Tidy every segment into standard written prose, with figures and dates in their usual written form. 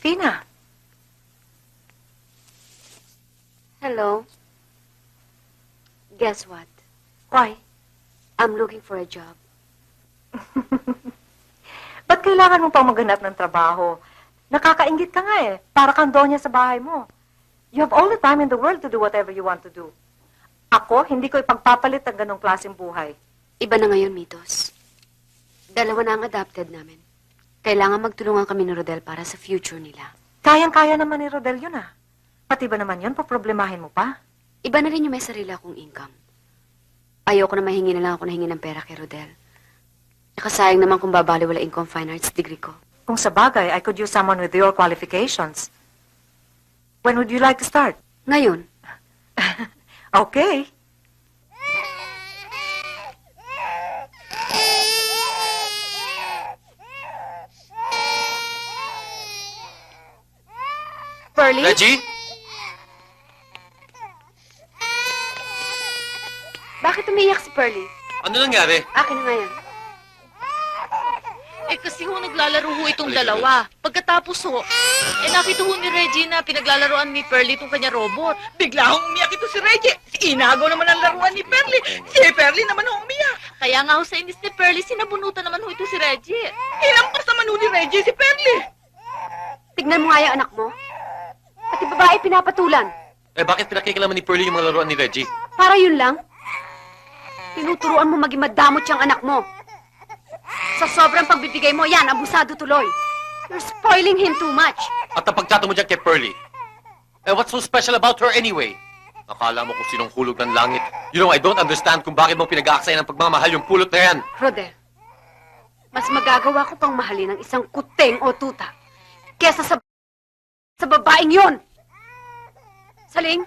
Tina. Hello? Guess what? Why? I'm looking for a job. Ba't kailangan mo pang maghanap ng trabaho? Nakakaingit ka nga eh. Para kang donya sa bahay mo. You have all the time in the world to do whatever you want to do. Ako, hindi ko ipagpapalit ang ganong klaseng buhay. Iba na ngayon, Mitos. Dalawa na ang adopted namin. Kailangan magtulungan kami ni Rodel para sa future nila. Kayang-kaya naman ni Rodel yun ah. Pati ba naman yun, paproblemahin mo pa? Iba na rin yung may sarili akong income. Ayoko na mahingi na lang ako nahingi ng pera kay Rodel. Nakasayang naman kung babaliwalain ko ang fine arts degree ko. Kung sa bagay, I could use someone with your qualifications. When would you like to start? Ngayon, Okay. Pearly? Reggie? Bakit umiiyak si Pearly? Ano nangyari? Akin na nga yan. Eh kasi ho naglalaro ho itong dalawa. Pagkatapos ho, nakita ho ni Reggie na pinaglalaroan ni Pearly itong kanya robot. Bigla hong umiyak ito si Reggie. Inagaw naman ang laruan ni Perly. Si Perly naman ang umiyak. Kaya nga ho sa inis ni Pearly, sinabunutan naman ho ito si Reggie. Hinampas naman ho ni Reggie si Perly. Tignan mo nga yung anak mo. Pati babae pinapatulan. Eh bakit pinakikilaman ni Pearly yung mga laruan ni Reggie? Para yun lang. Tinuturuan mo maging madamot siyang anak mo. Sa sobrang pagbibigay mo, yan, abusado tuloy. You're spoiling him too much. At ang pagtrato mo dyan kay Pearly? Eh what's so special about her anyway? Akala mo kung sinong hulog ng langit. You know, I don't understand kung bakit mo pinag-aaksaya ng pagmamahal yung pulot na yan. Rodel, mas magagawa ko pang mahalin ng isang kuteng o tuta kesa sa babaeng yun. Saling,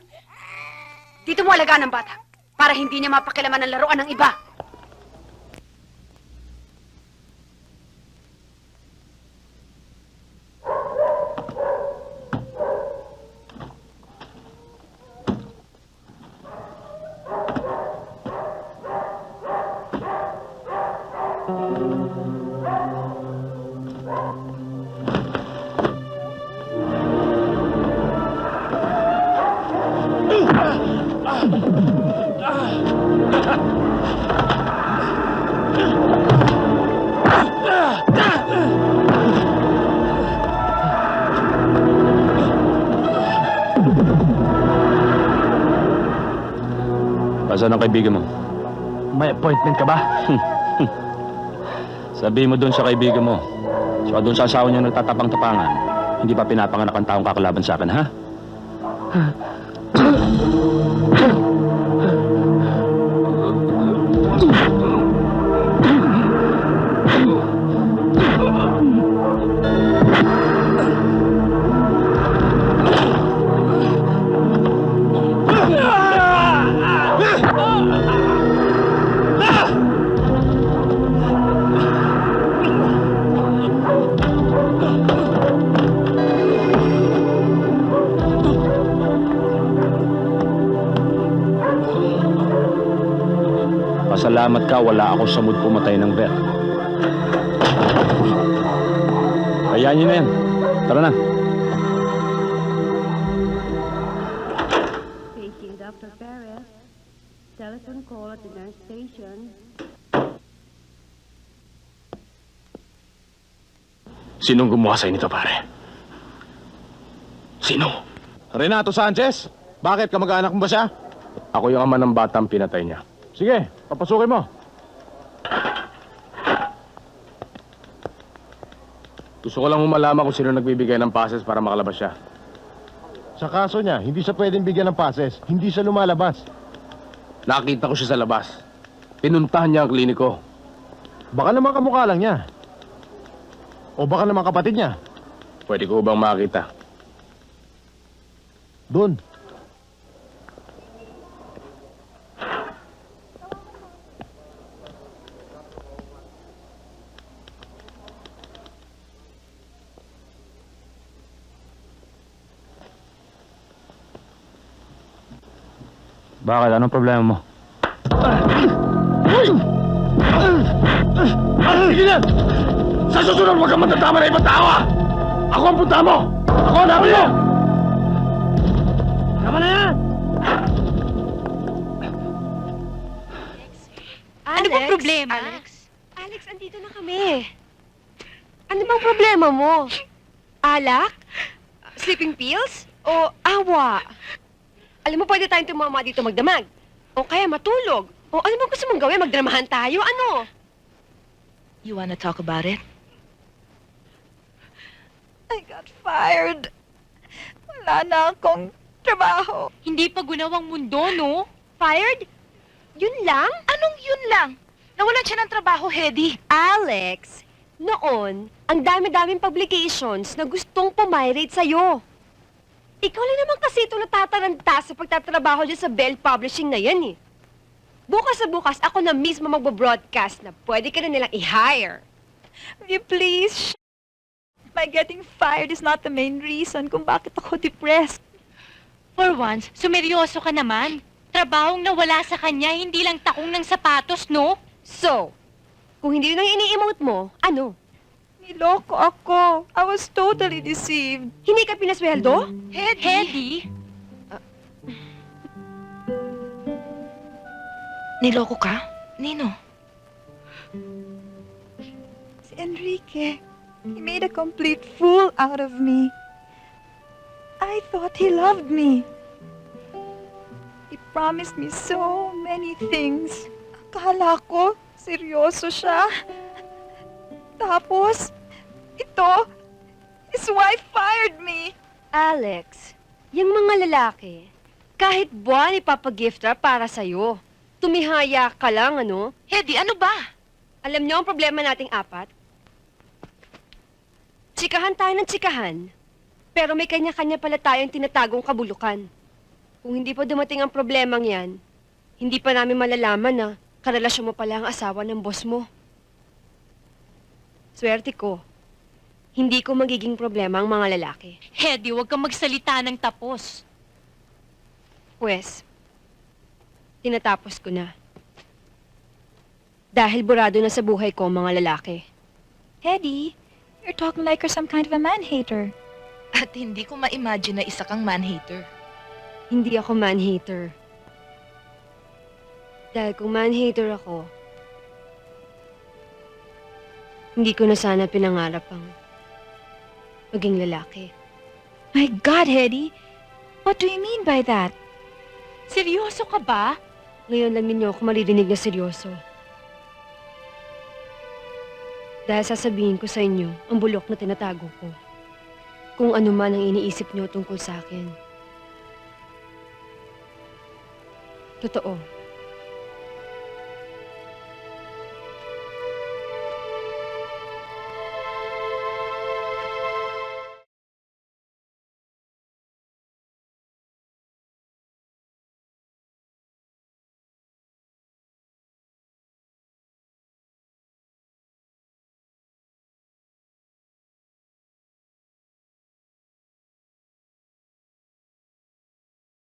dito mo alagaan ng bata para hindi niya mapakilaman ng laruan ng iba. Asan ang kaibigan mo? May appointment ka ba? Sabi mo doon sa kaibigan mo. So doon sa asawa niya nagtatapang-tapangan. Hindi ba pinapanganak ang taong kakalaban sa akin, ha? Pasalamat ka, wala ako sa mood pumatay ng vet. Hayaan niyo na yan. Tara na. Facing Dr. Perez. Telephone call at the nurse station. Sinong gumawa sa'yo nito, pare? Sino? Renato Sanchez? Bakit? Kamag-anak mo ba siya? Ako yung ama ng batang pinatay niya. Sige, papasukin mo. Gusto ko lang malaman kung sino nagbibigay ng passes para makalabas siya. Sa kaso niya, hindi siya pwedeng bigyan ng passes. Hindi siya lumalabas. Nakita ko siya sa labas. Pinuntahan niya ang kliniko. Baka naman kamukha lang niya. O baka naman kapatid niya. Pwede ko bang makita? Doon. Bakit? Anong problema mo? Sige na! Sa susunod, huwag kang matatama na ibang tao, ha! Ako ang punta mo! Ako, dami mo! Tama na yan! Ano bang problema? Alex, andito na kami. Ano bang problema mo? Alak? Sleeping pills? O awa? Alam mo, pwede tayong tumama dito magdamag. O kaya matulog. O ano bang gusto mong gawin? Magdramahan tayo? Ano? You wanna talk about it? I got fired. Wala na akong trabaho. Hindi pa gunawang mundo, no? Fired? Yun lang? Anong yun lang? Nawalan siya ng trabaho, Hedy. Alex, noon, ang dami-daming publications na gustong pumirate sa'yo. Ikaw lang naman kasi ito natataranta sa pagtatrabaho dyan sa Bell Publishing na yan eh. Bukas sa bukas, ako na mismo magbo-broadcast na pwede ka na nilang i-hire. Will you please? My getting fired is not the main reason kung bakit ako depressed. For once, sumeryoso ka naman. Trabahong nawala sa kanya, hindi lang takong ng sapatos, no? So, kung hindi yun ang ini-emote mo, ano? Niloko ako. I was totally deceived. Hindi ka pinasweldo? Hedy? Niloko ka? Nino? Si Enrique, he made a complete fool out of me. I thought he loved me. He promised me so many things. Akala ko, seryoso siya. Tapos, his wife fired me. Alex, yung mga lalaki, kahit buwan ipapagifta para sa'yo. Tumihaya ka lang, ano? Hedy, ano ba? Alam niyo ang problema nating apat? Tsikahan tayo ng tsikahan, pero may kanya-kanya pala tayong tinatagong kabulukan. Kung hindi pa dumating ang problemang yan, hindi pa namin malalaman na karelasyon mo pala ang asawa ng boss mo. Swerte ko, hindi ko magiging problema ang mga lalaki. Hedy, huwag kang magsalita ng tapos. Pwes, tinatapos ko na. Dahil burado na sa buhay ko ang mga lalaki. Hedy, you're talking like you're some kind of a man-hater. At hindi ko ma-imagine na isa kang man-hater. Hindi ako man-hater. Dahil kung man-hater ako, hindi ko na sana pinangarap ang maging lalaki. My God, Hedy, what do you mean by that? Seryoso ka ba? Ngayon lang ninyo ako maririnig na seryoso. Dahil sasabihin ko sa inyo ang bulok na tinatago ko. Kung ano man ang iniisip niyo tungkol sa akin. Totoo.